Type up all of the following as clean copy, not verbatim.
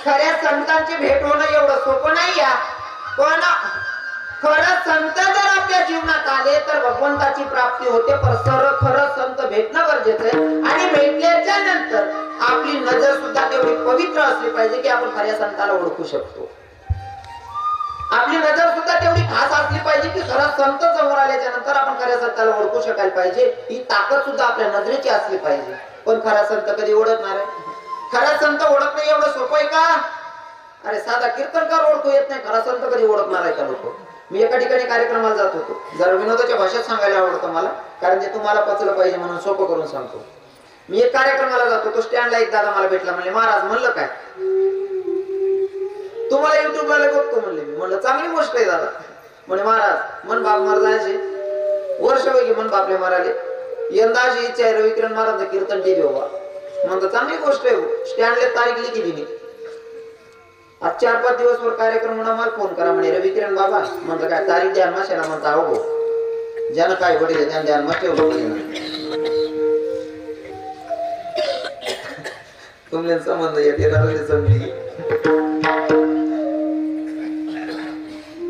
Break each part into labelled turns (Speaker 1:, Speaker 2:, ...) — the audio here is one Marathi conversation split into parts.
Speaker 1: खऱ्या संतांची भेट होणं एवढं सोपं नाही या, पण खरं संत जर आपल्या जीवनात आले तर भगवंताची प्राप्ती होते. पण खरं संत भेटणं गरजेचं आहे. आणि भेटल्याच्या नंतर आपली नजर सुद्धा तेवढी पवित्र असली पाहिजे की आपण खऱ्या संताला ओळखू शकतो. आपली नजर सुद्धा तेवढी खास असली पाहिजे की खरा संत समोर आल्याच्या नंतर आपण खऱ्या संताला ओळखू शकायला पाहिजे. ही ताकद सुद्धा आपल्या नजरेची असली पाहिजे. पण खरा संत कधी ओळखणार आहे? खरा संत ओळखणं एवढं सोपं आहे का? अरे साधा कीर्तनकार ओळखू येत नाही, खरा संत कधी ओळखणार आहे का लोक? मी एका ठिकाणी कार्यक्रमाला जात होतो. जरा विनोदाच्या भाषेत सांगायला आवडतं मला, कारण ते तुम्हाला पचलं पाहिजे म्हणून सोपं करून सांगतो. मी एक कार्यक्रमाला जात होतो. स्टँडला एक दादा मला भेटला. म्हणले महाराज, म्हणलं काय तुम्हाला युट्यूबला बघतो म्हणले. मी म्हणलं चांगली गोष्ट आहे दादा. म्हणे महाराज मन बाप महाराजांचे वर्ष वैकी मन बापले महाराजे यंदा अशी इच्छा आहे रविकिरण महाराज कीर्तन टी देवा. म्हणतो चांगली गोष्ट आहे. स्टँडला तारीख लिखी दिली. आज 4-5 दिवसभर कार्यक्रम म्हणून मला फोन करा म्हणे रविकिरण बाबा. म्हणतो काय तारीख द्या माशाला. म्हणता हो ज्यानं काय वडील त्यानं ध्यान मस्त ठेवलं. तुमले संबंध येते समजी.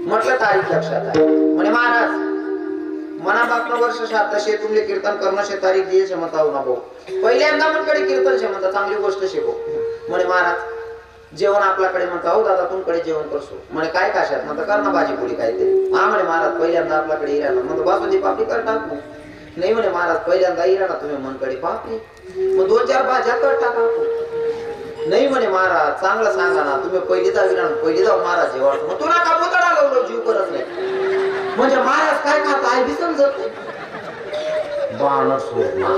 Speaker 1: म्हटलं तारीख लक्षात आहे. म्हणे महाराज मना बापनं वर्ष श्राद्ध शे तुमले कीर्तन करणं शे तारीख दिये शे म्हणता ना भाऊ. पहिल्यांदा मनकडे कीर्तन शे म्हणता चांगली गोष्ट शिको. म्हणे महाराज जेवण आपल्याकडे. म्हणता हो दादा तुमकडे जेवण करसो. म्हणे काय काशात? म्हणता कर ना भाजी पोळी काहीतरी. हा म्हणे महाराज पहिल्यांदा आपल्याकडे इराणा. म्हणतो बासुंदी पापडी कर टाकू. नाही म्हणे महाराज पहिल्यांदा इराणा तुम्ही मनकडे पापडी. मग 2-4 भाज्या कर टाका. नाही म्हणे महाराज चांगलं सांगा ना तुम्ही पहिली जाऊ इराणा पहिली जाऊ महाराज जेवण. मग तुला का बोतडा लावलं जीव करत नाही. म्हणजे महाराज काय खात आहे बी समजत नाही. बाण सोडला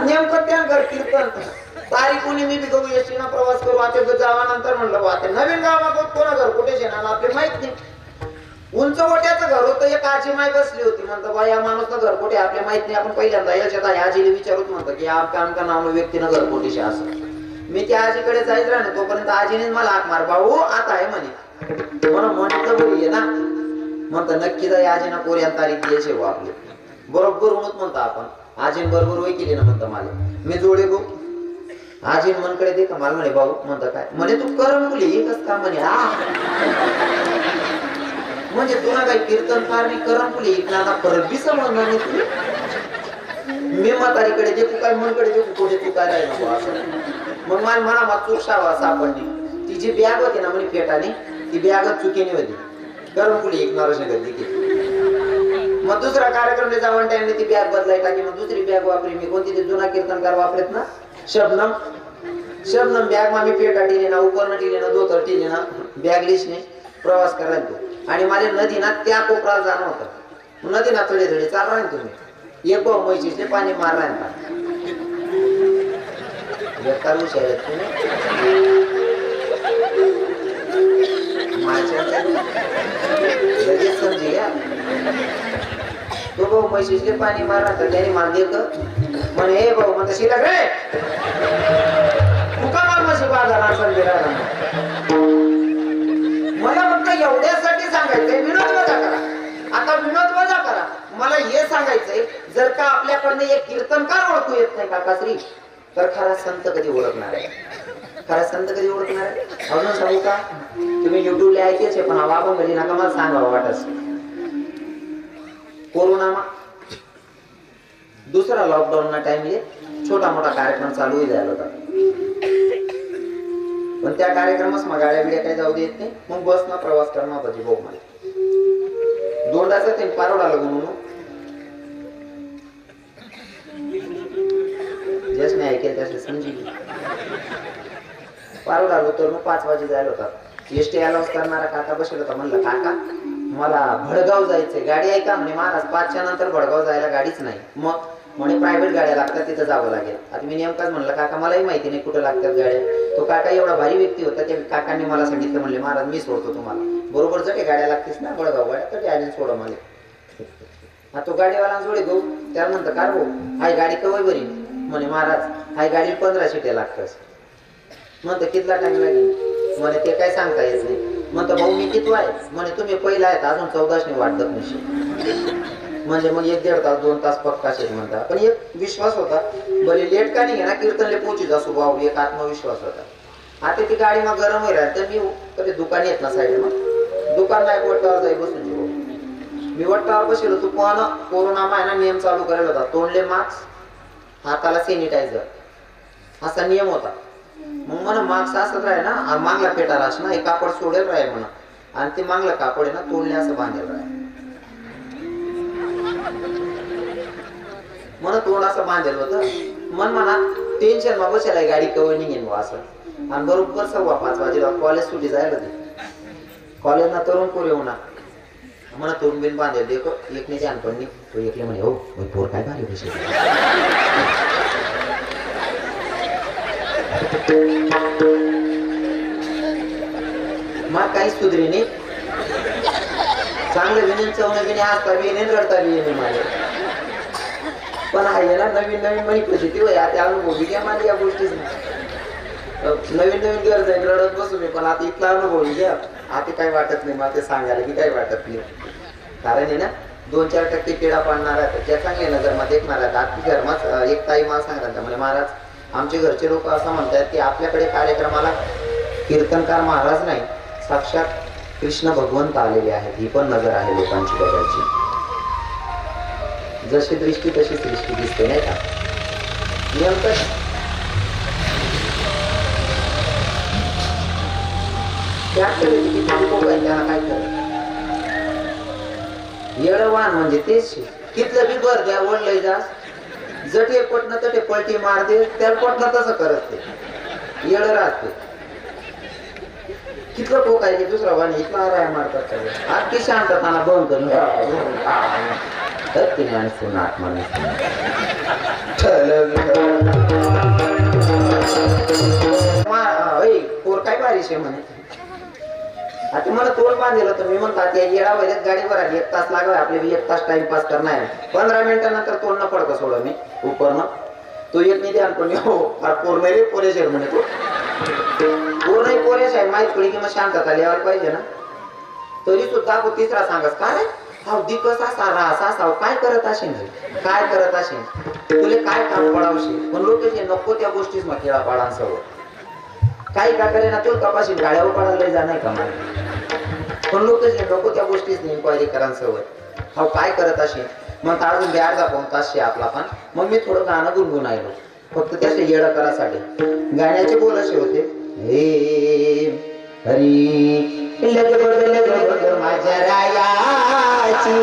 Speaker 1: नेमकं त्या घर कीर्तन तारीखोनी मी बघू एसटीना प्रवास करू. आता जावानंतर म्हणलं आता नवीन गावात कोणा घर कुठे शेणार आपले माहित नाही. उंच मोठ्याचं घर होतं. एक आजी माय बसली होती. म्हणतं बा या माणूसचं घर कुठे आपले माहित नाही. आपण पहिल्यांदा याच्यात आजीला विचारूच म्हणतं की आमका नाव व्यक्तीनं घर कुठेशी असं. मी त्या आजीकडे जायच राहणे तोपर्यंत आजीने मला हाक मार भाऊ आता आहे म्हणे. म्हणून म्हणतं बरी आहे ना. म्हणतं नक्की जा आजीना कोऱ्या तारीख द्यायची हो आपली बरोबर म्हणत म्हणतो आपण. आजीन बरोबर वय केली ना म्हणतं मला. मी जोडे गो आजीन मनकडे दे का मला. म्हणे भाऊ. म्हणतं काय? म्हणे तू करम मुली एकच का म्हणे. म्हणजे तुला काही कीर्तनकार नाही करम मुली इकणार परत बी समजणार नाही तुम्ही. मी म्हातारीकडे देखू काय मनकडे देखू कुठे तू काय राही नको असं. मग मला म्हणा चूक सापडली. ती जी बॅग होती ना म्हणे पेटाने ती बॅगच चुकीने होती. करम मुली इकणार गर्दी. मग दुसरा कार्यक्रम जाऊन टाइमने ती बॅग बदलाय टाकी. मग दुसरी बॅग वापरी मी. कोणती? ते जुना कीर्तनकार वापरत ना शबनम. शबनम बॅग मा मी पेटा टिले ना उपर्ण टिले ना दोतर टिले ना बॅग लिशने प्रवास करायला तो. आणि माझ्या नदीना त्या कोपराला जाणं होतं. नदीना थोडे थोडे चालणार ना तुम्ही. एक म्हैशीचे पाणी मारणार का बेकार शाळेत तुम्ही लगेच समजी घ्या. तो भाऊ म्हैशीचे पाणी मारणार तर त्याने माल देत म्हणे हे भाऊ म्हणता शिला रे तुका माल म्हशी बाजार समजेला. मला फक्त एवढ्यासाठी सांगायचंय विनोद वजा करा. आता विनोद वजा करा. मला हे सांगायचंय जर का आपल्याकडनं एक कीर्तनकार ओळखू येत नाही काकाश्री तर खरा संत कधी ओळखणार आहे? खरा संत कधी ओळखणार आहे? अजून सांगू का? तुम्ही युट्यूबला ऐकायचे पण हवा पण घरी नका मला सांगावं वाटस. कोरोना दुसरा लॉकडाऊन ना टाइमले छोटा मोठा कार्यक्रम चालू झाला होता. पण त्या कार्यक्रमास मग गाड्या बिड्या काही जाऊ देत नाही. मग बसना प्रवास करणार होता. भाऊ मला दोंडाचा ते पारोडाला म्हणून जस नाही ऐकेल त्याचे समजी पारोडाला उतरून 5 वाजे जायला होता. एसटी अलाउन्स करणारा काका बसला होता. म्हणलं काका मला भडगाव जायचंय गाडी आहे का? म्हणे महाराज 5च्या नंतर भडगाव जायला गाडीच नाही. मग म्हणे प्रायव्हेट गाड्या लागतात तिथं जावं लागेल. आता मी नेमकाच म्हणलं काका मलाही माहिती नाही कुठं लागतात गाड्या. तो काका एवढा भारी व्यक्ती होता. त्या काकांनी मला सांगितलं म्हणले महाराज मी सोडतो तुम्हाला. बरोबर जटे गाड्या लागतेस ना भडगाव गाड्या तर आधी सोडा मला. तो गाडीवाला जोडे गो त्या म्हणतं कार भाऊ हाय गाडी कवय बरी? म्हणे महाराज हाय गाडी 15 शिट्या लागतात. म्हणतं कितला टाइम लागेल? म्हणे ते काय सांगता येत नाही. म्हणतं भाऊ मी किती आहे? म्हणे तुम्ही पहिला आहेत अजून 14 वाटत नशी. म्हणजे मग 1-1.5 तास 2 तास पक्का शेत म्हणता. पण एक विश्वास होता भले लेट का नाही ना कीर्तनले पोहोची जासू भाऊ, एक आत्मविश्वास होता. आता ती गाडी मग गरम होईल तर मी तरी दुकान येत ना साईड मग दुकान नाही वट्टावर जाई बसून जेव. मी वट्टावर बसलो तू पण कोरोना मा ना नियम चालू करायला होता. तोंडले मास्क, हाताला सॅनिटायझर असा नियम होता. मग म्हणा मास्क असत राहे ना मागला पेटाला असं ना हे कापड सोडेल राहे म्हणा आणि ते मागलं कापड आहे ना तोंडले असं बांधेल राहे म्हणा तोंड असं बांधेल होतं. मन म्हणा टेन्शन मग बसायला गाडी कवर निघेन असं. आणि बरोबर 5:15 वाजेला कॉलेज सुटी जायला होती. कॉलेजना तरुण पोर येऊ ना म्हणा तोंड बिन बांधेल देखो एकने जान पण तो एकले म्हणे हो पोर काय भारी बसेल. मग काही सुधरी नाही. चांगलं विनीन चवणं बिने हसता बी येणे रडता बी येणे माझे. पण आहे ना नवीन नवीन म्हणी कशी ती वय आता अनुभव घ्या माझी या गोष्टीच नवीन नवीन गरज आहे रडत बसू मी. पण आता इथला अनुभव घ्या आता काही वाटत नाही. मला ते सांगायला की काही वाटत नाही. कारण आहे ना 2-4% किडा पाडणार आहे ज्या चांगले नगरमध्ये देखणार आहेत. आपली घरमाच एक ताई मला सांगतात म्हणजे महाराज आमचे घरचे लोक असं म्हणतात की आपल्याकडे कार्यक्रमाला कीर्तनकार महाराज नाही साक्षात कृष्ण भगवंत आलेले आहेत. ही पण नजर आहे लोकांची बघायची. जशी दृष्टी तशी सृष्टी दिसते नाही का. नेमकं त्यांना काय करत येडवान म्हणजे तेच तिथलं बी बर द्या ओढलंय जास जटे पटणं तटे पलटी मार दे त्याला पटणं तसं करत ते येड राहते. कितलं ठोकायचे दुसरा वाणी इथला राय मारतात आत्ती शांतताना बंद करून तिने आणि पुन्हा आत्मा पोर काय बारीशे म्हणे. आता मला तोंड बांधलेलं होतं मी म्हणतात या येडा वैद्यात गाडीवर आली 1 तास लागला आपले 1 तास टाइमपास करणार आहे. 15 मिनिटानंतर तोंड न पडतं सोडा मी उपरनं तो एक नाही द्या पण हो पूर्ण रे पोरेशर म्हणे तो पूर्ण पोरेश आहे माहीत पडी की मग शांतता लिहायला पाहिजे ना. तरी सुद्धा तो तिसरा सांगस का रे हा दिकस असा रासा असाव काय करत असेल काय करत असेल तुले काय काम पडावशी. पण लोक जे नको त्या गोष्टीच मग खेळा पाडांसवं काही का करे ना तो कपाशी गाड्यावर पडायला जा नाही का मला. पण लोक जे नको त्या गोष्टीच इन्क्वायरी करांसवं हा काय करत असेल. मग अजून 2.5 तास आपला पण मग मी थोडं गाणं गुणगुणायलो फक्त त्याचे येडं करासाठी. गाण्याचे बोल असे होते हे हरी लगबग माझ्या रायाची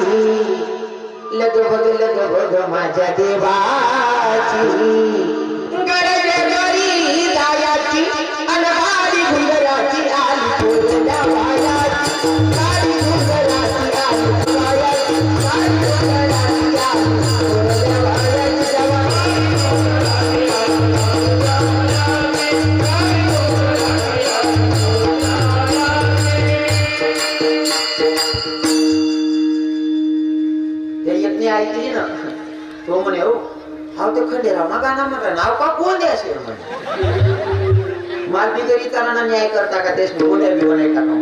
Speaker 1: लगबग माझ्या देवाची गडगडी दायाची अनवाडी घुंगराची आली तोरल्या वायाची गाडी घुंगराची आली वायाची गाडी घुंगराची आली तोरल्या वायाची ऐकली ना तो म्हणे हो हा ते खंडेराव ना गाणं म्हणा नाव का कोण द्या असेल म्हणे मालबी घरी चालना न्याय करता का तेच कोण्या बी बनाय टाका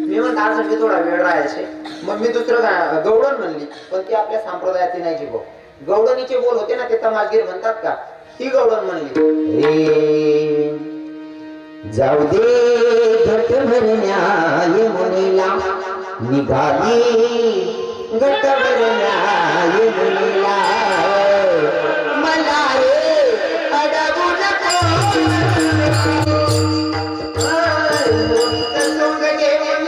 Speaker 1: मी म्हणतो आज मी थोडा वेळ राहायचे. मग मी दुसरं गवडण म्हणली पण ती आपल्या संप्रदायाची नाही जी गो गवडणीचे बोल होते ना ते तमाशगीर म्हणतात का ती गवडण म्हणली. जाऊ दे घट भरण्या मुनीला निघाली घट भरण्या मुनीला मला रे अडवू नको सोंग घेऊन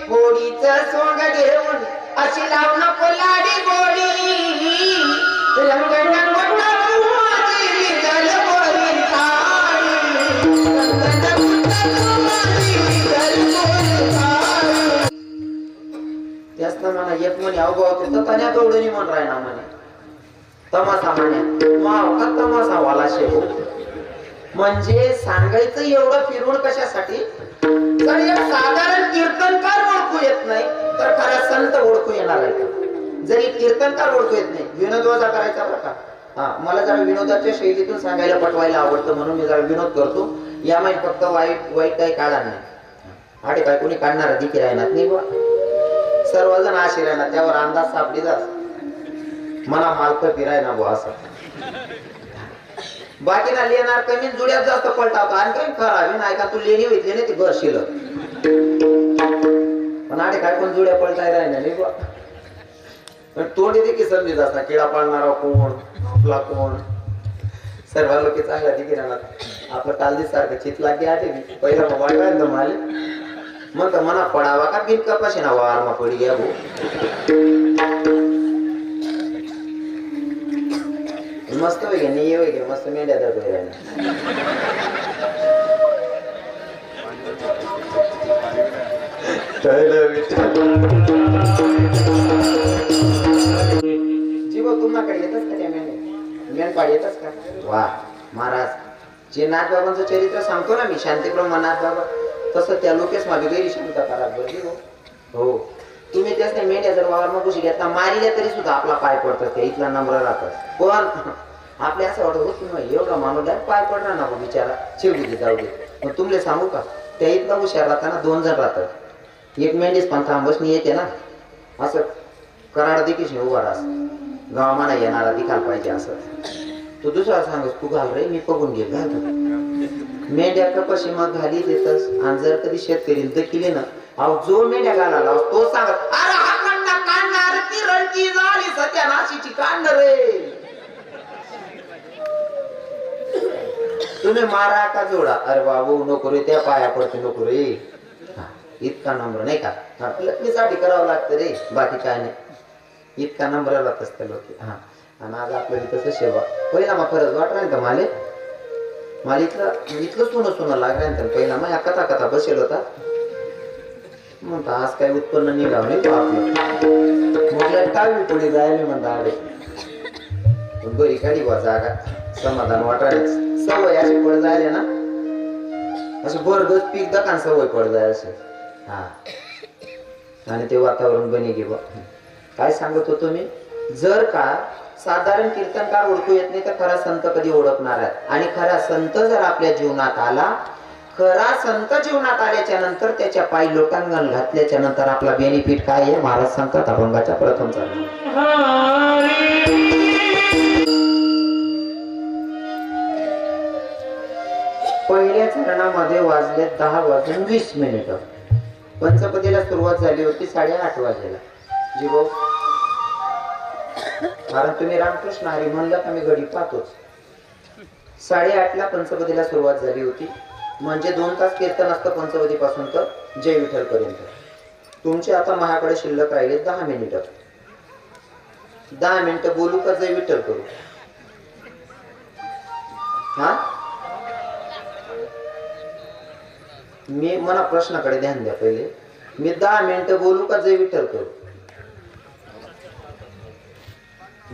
Speaker 1: गोडीचं सोंग घेऊन अशी लावू नको लाडी गोडी रंग एक म्हणे अवघावते तर तण्या गवडणी म्हण राहिना म्हणे तमासा म्हणे माव का तमासा वाला शेव म्हणजे सांगायचं एवढं फिरून कशासाठी तर एक साधारण कीर्तनकार ओळखू येत नाही तर खरा संत ओळखू येणार आहे. जरी कीर्तनकार ओळखू येत नाही विनोद वजा करायचा बरं का. हा मला जरा विनोदाच्या शैलीतून सांगायला पटवायला आवडतं म्हणून मी जरा विनोद करतो. यामध्ये फक्त वाईट काही काढा नाही आडे काय कोणी काढणार दिकी राहणार नाही बा. सर्वजण आशिरा ना त्यावर अंदाज सापडी जात मला मालक फिराय ना बुवा असं बाकीना लेणार कमी जुड्यात जास्त पलटावतो आणि काही खराबी नाही का तू लेणी घेतली नाही ती बसशील पण आडे काय पण जुड्या पलटाय राहिल्या नाही बुवा पण तोंडी देखील समजत असता किडा पाळणारा कोण आपला कोण सर्व लोक चांगला दिकी राहणार आपलं कालदी सारखं चित लागे आटे पहिला मोबाईल राहिलं म्हणाले मग मना पडावा का बिन कपाशी ना वारमा पडी घ्या भो मस्त वेगळे नाही वेगळे मस्त मेंढ्या दर जीव तुम्हाकडे येतच का त्या मेंढपाड येतच का वा महाराज जे नाथबाबांचं चरित्र सांगतो ना मी शांतीप्रम नाथबाबा तसं त्या लोकेश माझी गैरी क्षमता करा बरली हो तुम्ही त्याच नाही मेंढ्या जर वावर मग घेता मारिल्या तरी सुद्धा आपला पाय पडतात त्या इथला नम्र राहतात पण आपल्या असं वाटत होत तुम्ही एवढा माणूस पाय पडणार ना बिचारा शेवटी जाऊ दे मग तुमले सांगू का त्या इथला हुशार राहताना 2 जण राहतात एक मेंढीच पण थांबसनी येते ना असं कराड देखील उभा राहस गावामाना येणारा दिखाल पाहिजे असं तो दुसरा सांगस तू घाल रे मी बघून घे घाल मेंढ्या कपाशी मग घाली देतस आणि जर कधी शेतकरी दखिले ना अहो जो मेंढ्या घालायला तो सांगत अरे हा कांडा काढणार ती रणकी झाली सत्यानाशीची कांड रे तुम्ही मारा का जोडा अरे बाबू नको रे त्या पाया पडते नको रे इतका नंबर नाही का लक्ष्मीसाठी करावं लागतं रे बाकी काय नाही इतका नंबर लागत असते लोक हा आणि आज आपल्याला तसं सेवा पहिला मग खरंच वाट राहील का मला इथलं सोनं लागलं पहिला मग कथा बसेल होता म्हणता आज काय उत्पन्न निघाव नाही आपलं टाळवी पुढे जायला म्हणता अरे बरी काढी बा जागा समाधान वाटायला सवय अशी पड जायला ना अशी बरगत पीक दकान सवय पड जाय असे हा आणि ते वातावरण बनी घे काय सांगत होतो मी जर का साधारण कीर्तनकार ओळखू येत नाही तर खरा संत कधी ओळखणार आहेत आणि खरा संत जर आपल्या जीवनात आला खरा संत जीवनात आल्याच्या नंतर त्याच्या पायी लोटांगण घातल्याच्या नंतर आपला बेनिफिट काय आहे महाराज सांगतात अभंगाच्या प्रथम चरण पहिल्या चरणामध्ये वाजले 10:20 पंचपदीला सुरुवात झाली होती 8:30 वाजेला जीवो कारण तुम्ही रामकृष्ण हरी म्हणलं का मी घडी पाहतोच 8:30 ला पंचपदीला सुरुवात झाली होती म्हणजे 2 तास कीर्तन असतं पंचपदी पासून तर जय विठ्ठल पर्यंत तुमचे आता माझ्याकडे शिल्लक राहिले 10 मिनिटं 10 मिनिटं बोलू का जय विठ्ठल करू हा मी मला प्रश्नाकडे ध्यान द्या पहिले मी 10 मिनिटं बोलू का जय विठ्ठल करू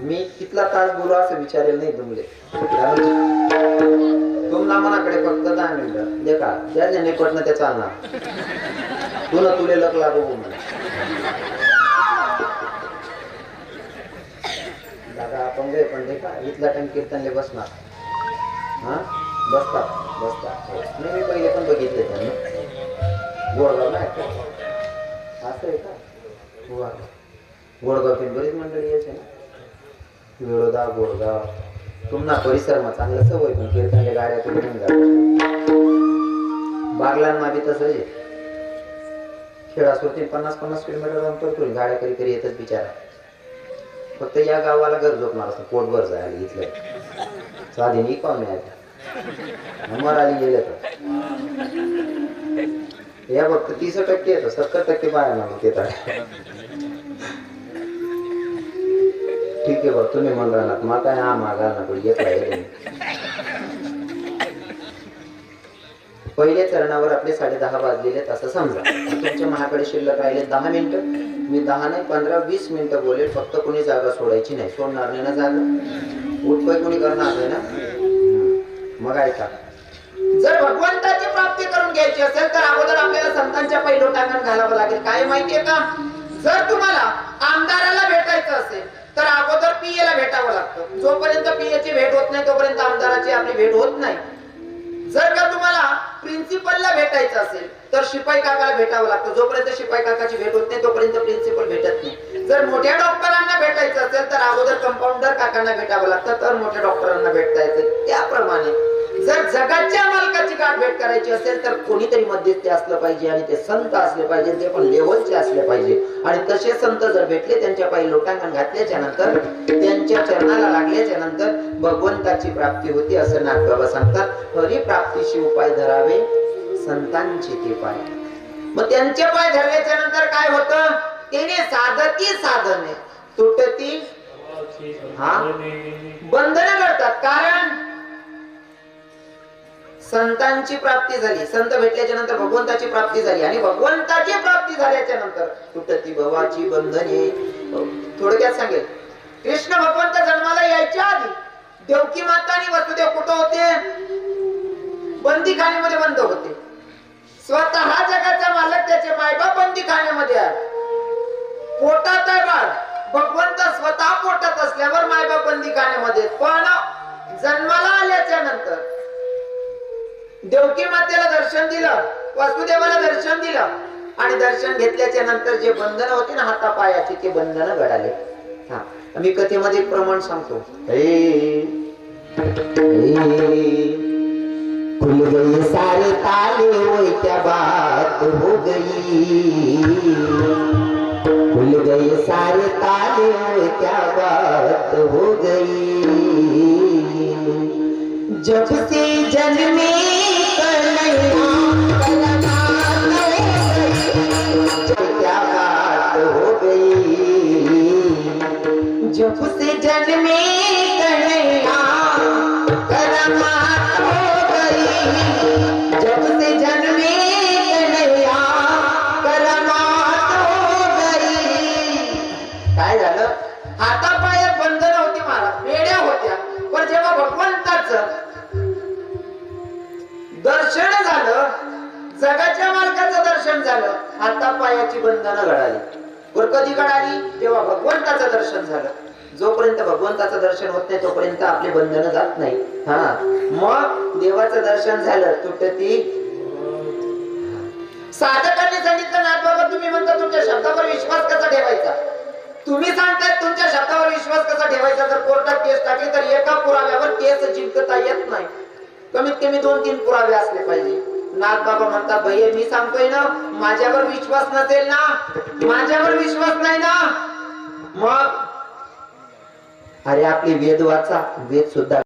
Speaker 1: मी कितला तास बोलू असं विचारेल नाही तुमले तुमला मनाकडे फक्त 10 मिनिटं दे का ज्या नाही पटणं ते चालणार तुला तुले लक लागू म्हणा दादा आपण गे पण दे का इथला टाइम कीर्तनले बसणार हा बसतात नाही मी पहिले पण बघितले त्यांना गोडगाव नाही असं आहे का गोडगाव बरीच मंडळी यायचे ना विरोधा गोडगाव तुम्हाला परिसर मा चांगलं सवय पण कीर्तनले गाड्या तुम्ही बागलांना बी तसंच आहे खेळासुरती 50-50 किलोमीटर अंतर करून गाड्या कधी येतच बिचारा फक्त या गावाला घर झोपणार असं पोटभर जायला इथलं साधी पाहुणे आहेत मराली गेले तर या फक्त 30% येतं 70% बाहेर ना मग येतात ठीक आहे बघ तुम्ही म्हणला मग काय हा मागा ना पण घेतला पहिल्या चरणावर आपले 10:30 वाजलेले असं समजा तुमच्या माझ्याकडे शिल्लक राहिले 10 मिनिटं मी 10 नाही 15-20 मिनिटं बोलेल फक्त कोणी जागा सोडायची नाही सोडणार नाही ना जागा उठपाय कोणी करणार नाही ना मग ऐका जर भगवंताची प्राप्ती करून घ्यायची असेल तर अगोदर आपल्याला संतांच्या पैलोटांगण घालावं लागेल काय माहितीये का जर तुम्हाला आमदाराला भेटायचं असेल तर अगोदर पीएला भेटावं लागतं जोपर्यंत पीएची भेट होत नाही तोपर्यंत आमदाराची आपली भेट होत नाही जर का तुम्हाला प्रिन्सिपलला भेटायचं असेल तर शिपाई काकाला भेटावं लागतं. जोपर्यंत शिपाई काकाची भेट होत नाही तोपर्यंत प्रिन्सिपल भेटत नाही. जर मोठ्या डॉक्टरांना भेटायचं असेल तर अगोदर कंपाऊंडर काकांना भेटावं लागतं, तर मोठ्या डॉक्टरांना भेटता येतं. त्याप्रमाणे जर जगाच्या मालकाची गाठ भेट करायची असेल तर कोणीतरी मध्यस्थी असलं पाहिजे आणि ते संत असले पाहिजे, ते पण लेवलचे असले पाहिजे. आणि तसे संत जर भेटले, त्यांच्या पायी लोटांगण घातल्याच्या नंतर, त्यांच्या चरणाला लागल्याच्या नंतर भगवंताची प्राप्ती होती असं नाथबाबा सांगतात. हरी प्राप्तीशी उपाय धरावे संतांचे ते पाय. मग त्यांचे पाय धरल्याच्या नंतर काय होतं? त्याने साधती साधने तुटती बंधनं घडतात. कारण संतांची प्राप्ती झाली, संत भेटल्याच्या नंतर भगवंताची प्राप्ती झाली आणि भगवंताची प्राप्ती झाल्याच्या नंतर तुटती भवाची बंधने. थोडक्यात सांगेल, कृष्ण भगवंत जन्माला यायच्या आधी देवकी माता आणि वसुदेव कुठं होते? बंदीखान्यामध्ये बंद होते. स्वतः जगाचा मालक त्याचे मायबाप बंदीखान्यामध्ये आहे. पोटात आहे बाळ, भगवंत स्वतः पोटात असल्यावर मायबाप बंदीखान्यामध्ये. पण जन्माला आल्याच्या नंतर देवकी मातेला दर्शन दिलं, वासुदेवाला दर्शन दिलं आणि दर्शन घेतल्याच्या नंतर जे बंधन होते ना हातापायाची, ते बंधन घडाले. हा, मी कथेमध्ये प्रमाण सांगतो. खुल गई सारे ताले ओए क्या बात हो गई, खुल गई सारे ताले ओए क्या बात हो गई, जब से जन्मे क्या बात हो गई, जब से जन्मे कन्हैया करामात हो गई, जब से जन्मे कन्हैया करामात हो गई. काय झालं? हातापायात बंधन होती महाराज, वेड्या होत्या. पण जेव्हा भगवंताचं दर्शन झालं, जगाच्या मालकाचं दर्शन झालं, हातापायाची बंधनं घडाली. कधी घडाली? तेव्हा भगवंताचं दर्शन झालं. जोपर्यंत भगवंताचं दर्शन होत नाही तोपर्यंत आपले बंधन जात नाही. हा, मग देवाचं दर्शन झालं, तुटती. साधकांनी सांगितलं, नाथबाबा तुम्ही म्हणता तुमच्या शब्दावर विश्वास कसा ठेवायचा? तुम्ही सांगताय तुमच्या शब्दावर विश्वास कसा ठेवायचा? जर कोर्टात केस टाकली तर एका पुराव्यावर केस जिंकता येत नाही, कमीत कमी 2-3 पुरावे असले पाहिजे. नाथबाबा म्हणतात, भैया मी सांगतोय ना, माझ्यावर विश्वास नसेल ना, माझ्यावर विश्वास नाही ना, मग अरे आपली वेद वाचा, वेद सुद्धा